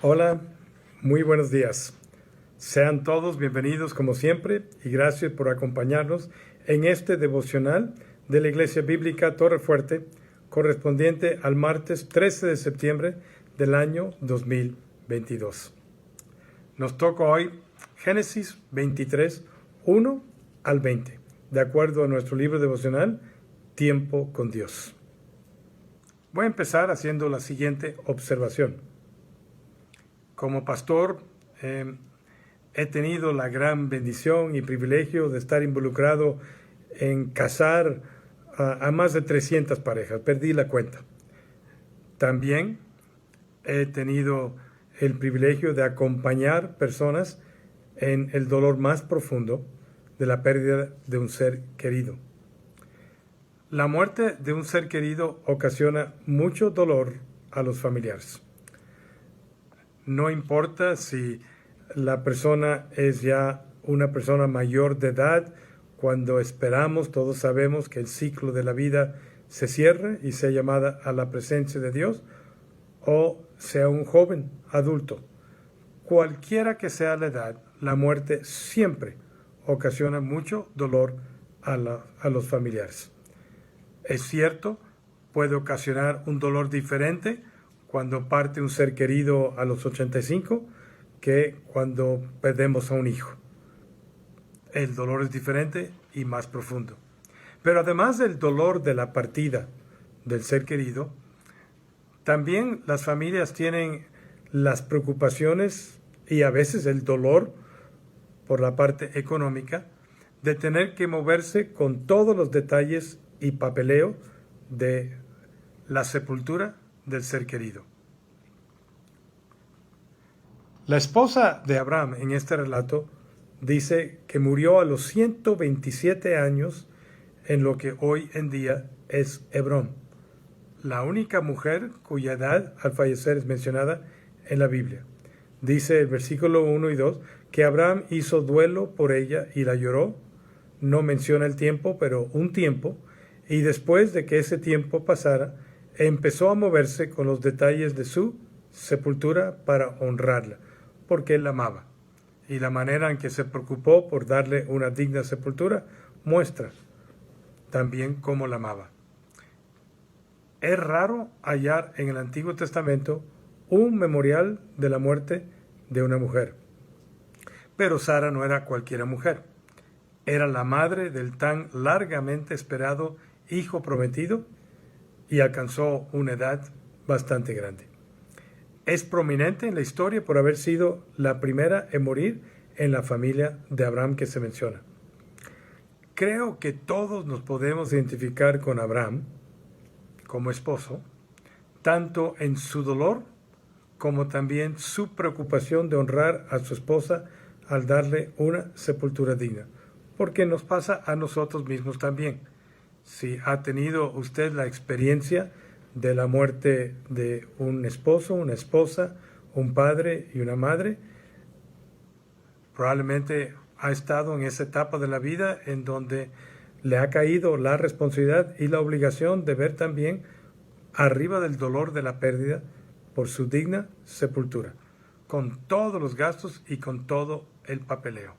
Hola, muy buenos días. Sean todos bienvenidos como siempre y gracias por acompañarnos en este devocional de la Iglesia Bíblica Torre Fuerte, correspondiente al martes 13 de septiembre del año 2022. Nos toca hoy Génesis 23, 1 al 20, de acuerdo a nuestro libro devocional Tiempo con Dios. Voy a empezar haciendo la siguiente observación. Como pastor, he tenido la gran bendición y privilegio de estar involucrado en casar a más de 300 parejas. Perdí la cuenta. También he tenido el privilegio de acompañar personas en el dolor más profundo de la pérdida de un ser querido. La muerte de un ser querido ocasiona mucho dolor a los familiares. No importa si la persona es ya una persona mayor de edad, cuando esperamos, todos sabemos que el ciclo de la vida se cierra y sea llamada a la presencia de Dios, o sea un joven adulto. Cualquiera que sea la edad, la muerte siempre ocasiona mucho dolor a los familiares. Es cierto, puede ocasionar un dolor diferente cuando parte un ser querido a los 85 que cuando perdemos a un hijo. El dolor es diferente y más profundo. Pero además del dolor de la partida del ser querido, también las familias tienen las preocupaciones y a veces el dolor por la parte económica de tener que moverse con todos los detalles y papeleo de la sepultura del ser querido. La esposa de Abraham en este relato dice que murió a los 127 años en lo que hoy en día es Hebrón, la única mujer cuya edad al fallecer es mencionada en la Biblia. Dice el versículo 1 y 2 que Abraham hizo duelo por ella y la lloró. No menciona el tiempo, pero un tiempo. Y después de que ese tiempo pasara, empezó a moverse con los detalles de su sepultura para honrarla, porque él la amaba. Y la manera en que se preocupó por darle una digna sepultura muestra también cómo la amaba. Es raro hallar en el Antiguo Testamento un memorial de la muerte de una mujer. Pero Sara no era cualquiera mujer. Era la madre del tan largamente esperado hijo prometido y alcanzó una edad bastante grande. Es prominente en la historia por haber sido la primera en morir en la familia de Abraham que se menciona. Creo que todos nos podemos identificar con Abraham como esposo, tanto en su dolor como también su preocupación de honrar a su esposa al darle una sepultura digna, porque nos pasa a nosotros mismos también. Si ha tenido usted la experiencia de la muerte de un esposo, una esposa, un padre y una madre, probablemente ha estado en esa etapa de la vida en donde le ha caído la responsabilidad y la obligación de ver también arriba del dolor de la pérdida por su digna sepultura, con todos los gastos y con todo el papeleo.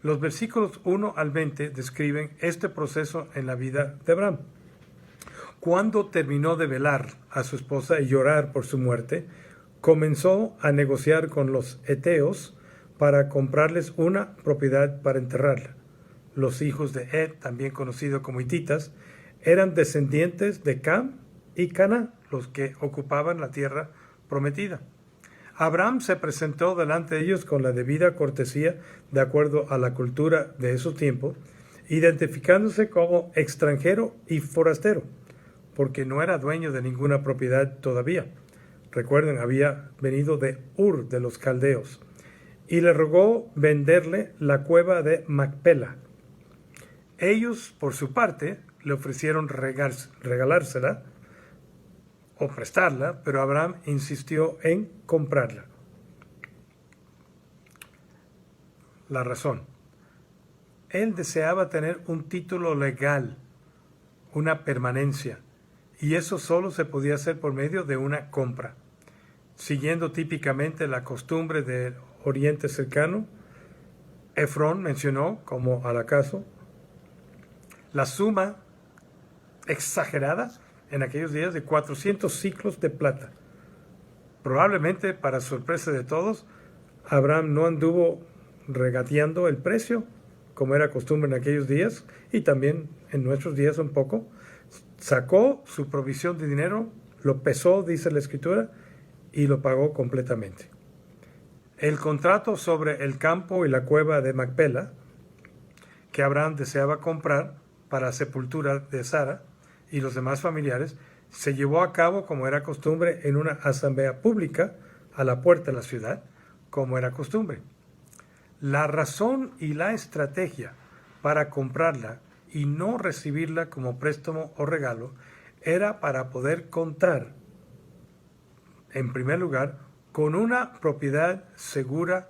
Los versículos 1 al 20 describen este proceso en la vida de Abraham. Cuando terminó de velar a su esposa y llorar por su muerte, comenzó a negociar con los heteos para comprarles una propiedad para enterrarla. Los hijos de Ed, también conocidos como hititas, eran descendientes de Cam y Caná, los que ocupaban la tierra prometida. Abraham se presentó delante de ellos con la debida cortesía de acuerdo a la cultura de esos tiempos, identificándose como extranjero y forastero, porque no era dueño de ninguna propiedad todavía. Recuerden, había venido de Ur de los caldeos, y le rogó venderle la cueva de Macpela. Ellos, por su parte, le ofrecieron regalársela o prestarla, pero Abraham insistió en comprarla. La razón: él deseaba tener un título legal, una permanencia, y eso solo se podía hacer por medio de una compra. siguiendo típicamente la costumbre del Oriente cercano, Efrón mencionó, como al acaso, la suma exagerada en aquellos días de 400 ciclos de plata. Probablemente, para sorpresa de todos, Abraham no anduvo regateando el precio, como era costumbre en aquellos días, y también en nuestros días un poco. Sacó su provisión de dinero, lo pesó, dice la Escritura, y lo pagó completamente. El contrato sobre el campo y la cueva de Macpela, que Abraham deseaba comprar para sepultura de Sara y los demás familiares, se llevó a cabo, como era costumbre, en una asamblea pública a la puerta de la ciudad, como era costumbre. La razón y la estrategia para comprarla y no recibirla como préstamo o regalo era para poder contar, en primer lugar, con una propiedad segura,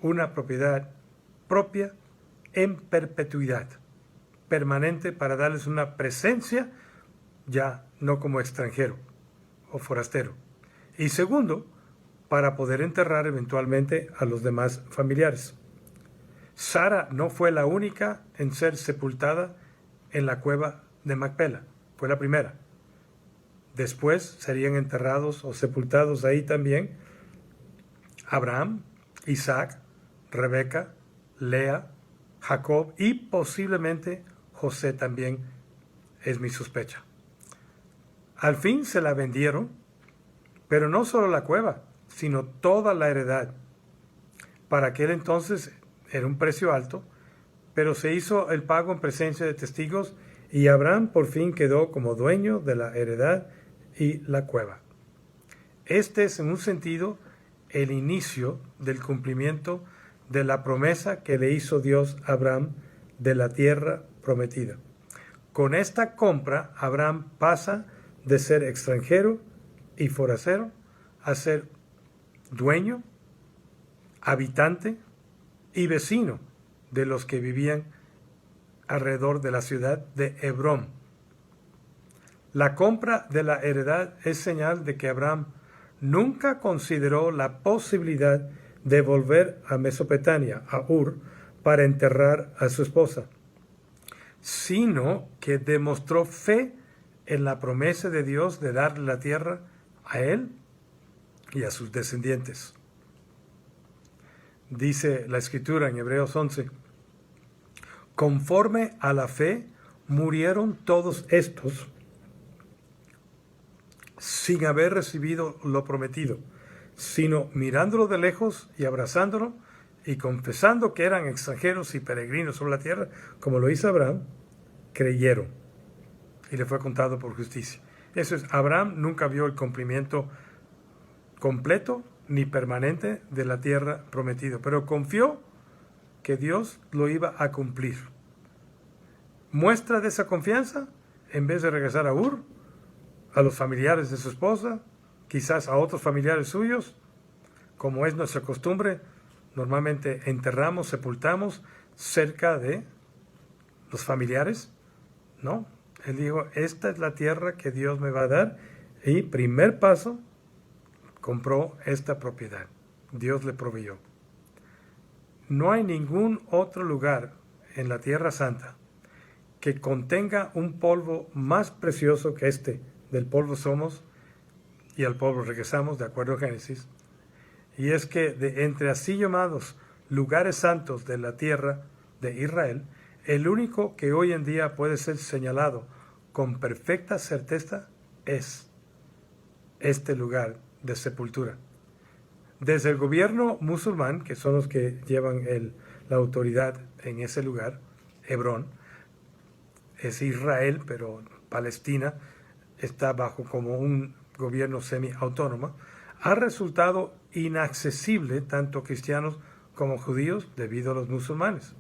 una propiedad propia en perpetuidad, permanente, para darles una presencia ya no como extranjero o forastero. Y segundo, para poder enterrar eventualmente a los demás familiares. Sara no fue la única en ser sepultada en la cueva de Macpela, fue la primera. Después serían enterrados o sepultados ahí también Abraham, Isaac, Rebeca, Lea, Jacob y posiblemente José también, es mi sospecha. Al fin se la vendieron, pero no solo la cueva, sino toda la heredad. Para aquel entonces era un precio alto, pero se hizo el pago en presencia de testigos y Abraham por fin quedó como dueño de la heredad y la cueva. Este es, en un sentido, el inicio del cumplimiento de la promesa que le hizo Dios a Abraham de la tierra prometida. Con esta compra, Abraham pasa de ser extranjero y forastero a ser dueño, habitante y vecino de los que vivían alrededor de la ciudad de Hebrón. La compra de la heredad es señal de que Abraham nunca consideró la posibilidad de volver a Mesopotamia, a Ur, para enterrar a su esposa, sino que demostró fe en la promesa de Dios de darle la tierra a él y a sus descendientes. Dice la Escritura en Hebreos 11, conforme a la fe murieron todos estos sin haber recibido lo prometido, sino mirándolo de lejos y abrazándolo y confesando que eran extranjeros y peregrinos sobre la tierra, como lo hizo Abraham, creyeron y le fue contado por justicia. Eso es, Abraham nunca vio el cumplimiento completo ni permanente de la tierra prometida, pero confió que Dios lo iba a cumplir. Muestra de esa confianza, en vez de regresar a Ur, a los familiares de su esposa, quizás a otros familiares suyos, como es nuestra costumbre, normalmente enterramos, sepultamos cerca de los familiares, ¿no? Él dijo, esta es la tierra que Dios me va a dar, y primer paso, compró esta propiedad. Dios le proveyó. No hay ningún otro lugar en la Tierra Santa que contenga un polvo más precioso que este. Del polvo somos y al polvo regresamos, de acuerdo a Génesis. Y es que de entre así llamados lugares santos de la tierra de Israel, el único que hoy en día puede ser señalado con perfecta certeza es este lugar de sepultura. Desde el gobierno musulmán, que son los que llevan la autoridad en ese lugar, Hebrón, es Israel, pero Palestina está bajo como un gobierno semi-autónomo, ha resultado inaccesible tanto a cristianos como judíos debido a los musulmanes.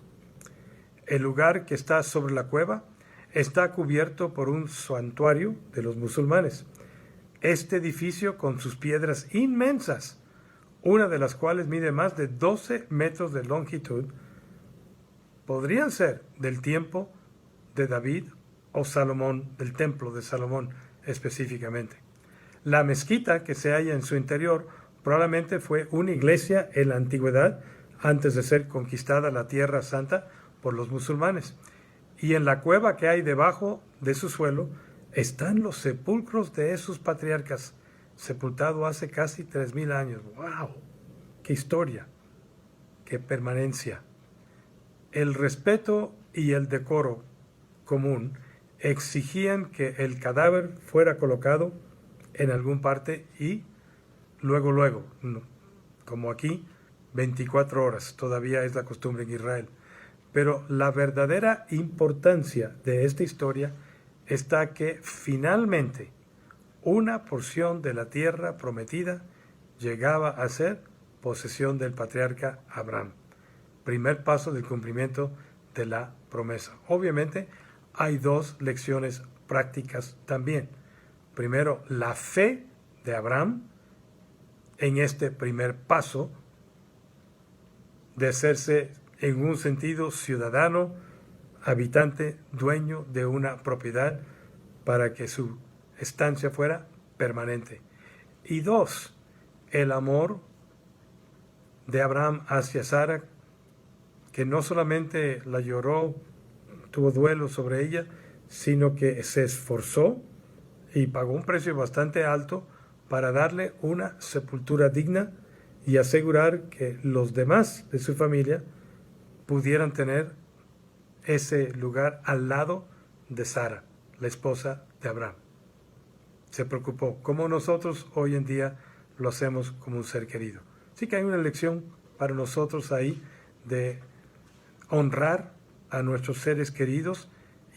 El lugar que está sobre la cueva está cubierto por un santuario de los musulmanes. Este edificio, con sus piedras inmensas, una de las cuales mide más de 12 metros de longitud, podrían ser del tiempo de David o Salomón, del templo de Salomón específicamente. La mezquita que se halla en su interior probablemente fue una iglesia en la antigüedad, antes de ser conquistada la Tierra Santa por los musulmanes. Y en la cueva que hay debajo de su suelo están los sepulcros de esos patriarcas, sepultados hace casi 3000 años. ¡Wow! ¡Qué historia! ¡Qué permanencia! El respeto y el decoro común exigían que el cadáver fuera colocado en algún parte y luego, como aquí, 24 horas, todavía es la costumbre en Israel. Pero la verdadera importancia de esta historia está que finalmente una porción de la tierra prometida llegaba a ser posesión del patriarca Abraham. Primer paso del cumplimiento de la promesa. Obviamente hay dos lecciones prácticas también. Primero, la fe de Abraham en este primer paso de hacerse en un sentido ciudadano, habitante, dueño de una propiedad para que su estancia fuera permanente. Y dos, el amor de Abraham hacia Sara, que no solamente la lloró, tuvo duelo sobre ella, sino que se esforzó y pagó un precio bastante alto para darle una sepultura digna y asegurar que los demás de su familia pudieran tener ese lugar al lado de Sara, la esposa de Abraham. Se preocupó, como nosotros hoy en día lo hacemos como un ser querido. Sí que hay una lección para nosotros ahí de honrar a nuestros seres queridos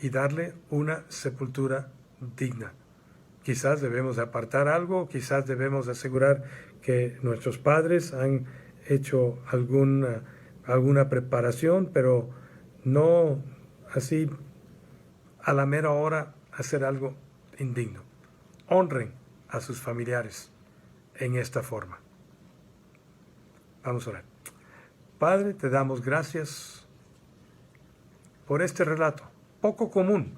y darle una sepultura digna. Quizás debemos apartar algo, quizás debemos asegurar que nuestros padres han hecho alguna preparación, pero no así a la mera hora hacer algo indigno. Honren a sus familiares en esta forma. Vamos a orar. Padre, te damos gracias por este relato, poco común,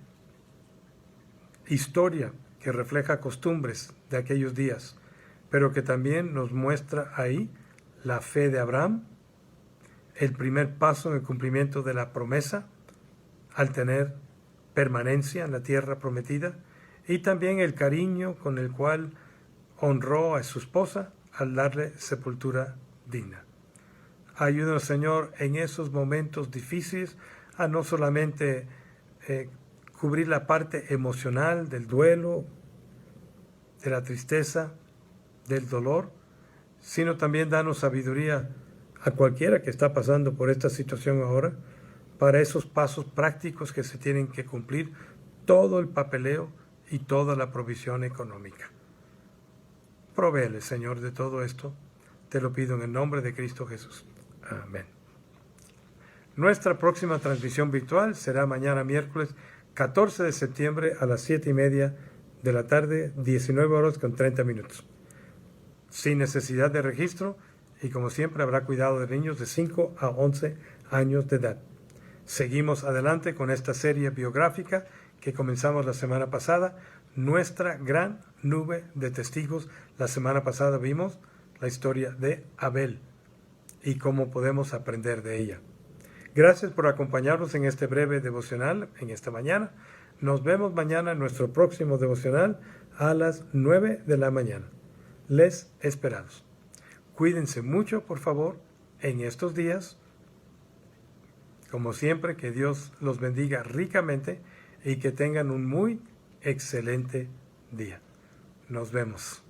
historia que refleja costumbres de aquellos días, pero que también nos muestra ahí la fe de Abraham, el primer paso en el cumplimiento de la promesa al tener permanencia en la tierra prometida, y también el cariño con el cual honró a su esposa al darle sepultura digna. Ayúdanos, Señor, en esos momentos difíciles a no solamente cubrir la parte emocional del duelo, de la tristeza, del dolor, sino también danos sabiduría a cualquiera que está pasando por esta situación ahora, para esos pasos prácticos que se tienen que cumplir, todo el papeleo y toda la provisión económica. Provéele, Señor, de todo esto. Te lo pido en el nombre de Cristo Jesús. Amén. Nuestra próxima transmisión virtual será mañana miércoles 14 de septiembre a las 7:30 de la tarde, 19 horas con 30 minutos. Sin necesidad de registro y como siempre habrá cuidado de niños de 5 a 11 años de edad. Seguimos adelante con esta serie biográfica que comenzamos la semana pasada, Nuestra gran nube de testigos. La semana pasada vimos la historia de Abel y cómo podemos aprender de ella. Gracias por acompañarnos en este breve devocional en esta mañana. Nos vemos mañana en nuestro próximo devocional a las 9 de la mañana. Les esperamos. Cuídense mucho, por favor, en estos días. Como siempre, que Dios los bendiga ricamente y que tengan un muy excelente día. Nos vemos.